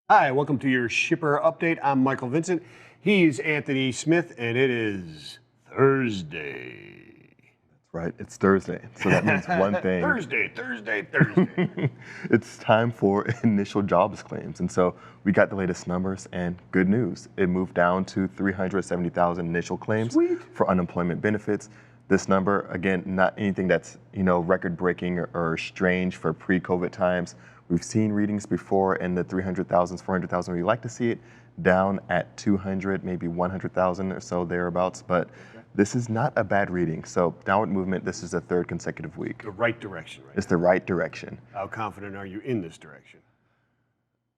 Hi, welcome to your shipper update. I'm Michael Vincent. He's Anthony Smith, and it is Thursday. Right, it's Thursday, so that means one thing. Thursday. It's time for initial jobs claims. And so we got the latest numbers and good news. It moved down to 370,000 initial claims Sweet. for unemployment benefits. This number, again, not anything that's, record breaking or strange for pre-COVID times. We've seen readings before in the 300,000s, 400,000. We like to see it down at 200, maybe 100,000 or so thereabouts, but this is not a bad reading. So downward movement, this is the third consecutive week. The right direction, right? It's the right direction. How confident are you in this direction?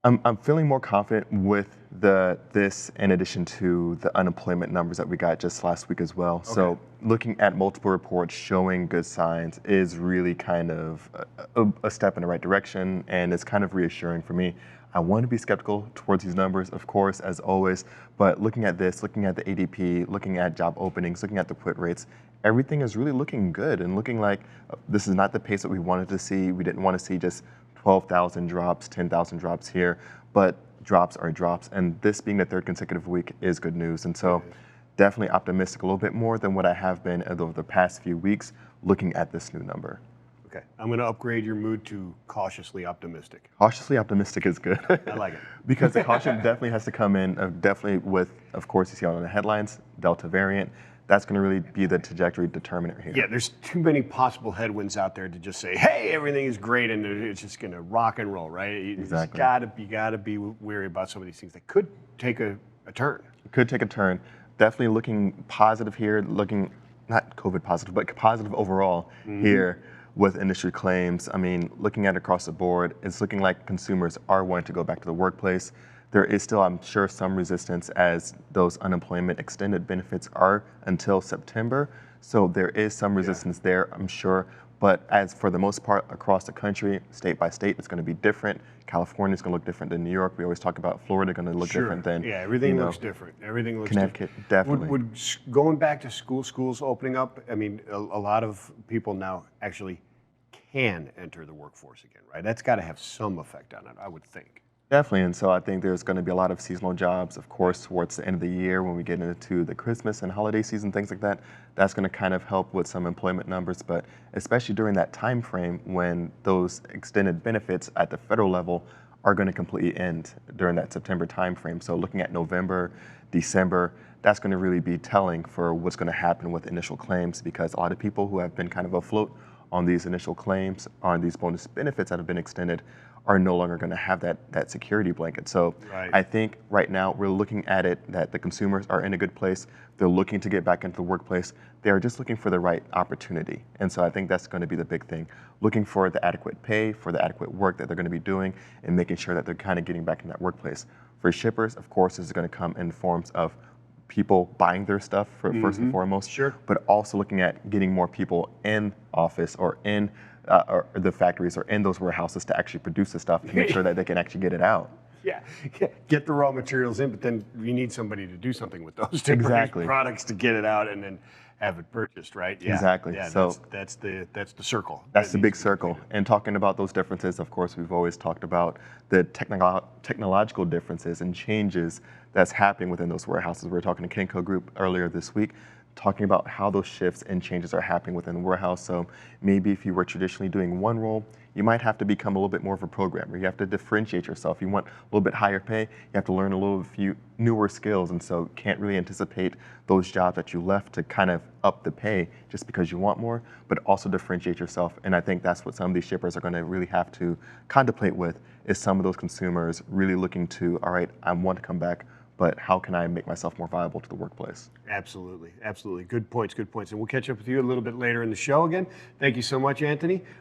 I'm feeling more confident with this in addition to the unemployment numbers that we got just last week as well. Okay. So looking at multiple reports showing good signs is really kind of a step in the right direction, and it's kind of reassuring for me. I want to be skeptical towards these numbers, of course, as always, but looking at this, looking at the ADP, looking at job openings, looking at the quit rates, everything is really looking good and looking like this is not the pace that we wanted to see. We didn't want to see just 12,000 drops, 10,000 drops here, but drops are drops, and this being the third consecutive week is good news. And so definitely optimistic a little bit more than what I have been over the past few weeks looking at this new number. Okay, I'm going to upgrade your mood to cautiously optimistic. Cautiously optimistic is good. I like it. Because the caution definitely has to come in, definitely with, of course, you see on the headlines, Delta variant. That's going to really be the trajectory determiner here. Yeah, there's too many possible headwinds out there to just say, hey, everything is great and it's just going to rock and roll, right? Exactly. You got to be wary about some of these things that could take a turn. It could take a turn. Definitely looking positive here, looking not COVID positive, but positive overall here with industry claims. I mean, looking at it across the board, it's looking like consumers are wanting to go back to the workplace. There is still, I'm sure, some resistance as those unemployment extended benefits are until September. So there is some resistance there, I'm sure. But as for the most part across the country, state by state, it's going to be different. California is going to look different than New York. We always talk about Florida going to look different than everything looks different. Everything looks Connecticut, different. definitely. Would going back to schools opening up, I mean, a lot of people now actually can enter the workforce again, right? That's got to have some effect on it, I would think. Definitely, and so I think there's going to be a lot of seasonal jobs, of course, towards the end of the year when we get into the Christmas and holiday season, things like that. That's going to kind of help with some employment numbers, but especially during that time frame when those extended benefits at the federal level are going to completely end during that September time frame. So looking at November, December, that's going to really be telling for what's going to happen with initial claims, because a lot of people who have been kind of afloat on these initial claims, on these bonus benefits that have been extended, are no longer going to have that security blanket. So I think right now we're looking at it that the consumers are in a good place. They're looking to get back into the workplace. They're just looking for the right opportunity. And so I think that's going to be the big thing. Looking for the adequate pay, for the adequate work that they're going to be doing, and making sure that they're kind of getting back in that workplace. For shippers, of course, this is going to come in forms of people buying their stuff first and foremost, but also looking at getting more people in office or in or the factories or in those warehouses to actually produce the stuff to make sure that they can actually get it out. Yeah, get the raw materials in, but then you need somebody to do something with those to produce products to get it out and then have it purchased, right? Yeah. Exactly. Yeah, so that's the circle. That's the big circle. And talking about those differences, of course, we've always talked about the technological differences and changes that's happening within those warehouses. We were talking to Kenco Group earlier this week, talking about how those shifts and changes are happening within the warehouse. So maybe if you were traditionally doing one role, you might have to become a little bit more of a programmer. You have to differentiate yourself. You want a little bit higher pay, you have to learn a little few newer skills, and so can't really anticipate those jobs that you left to kind of up the pay just because you want more, but also differentiate yourself. And I think that's what some of these shippers are going to really have to contemplate with, is some of those consumers really looking to, all right, I want to come back, but how can I make myself more viable to the workplace? Absolutely. Good points. And we'll catch up with you a little bit later in the show again. Thank you so much, Anthony.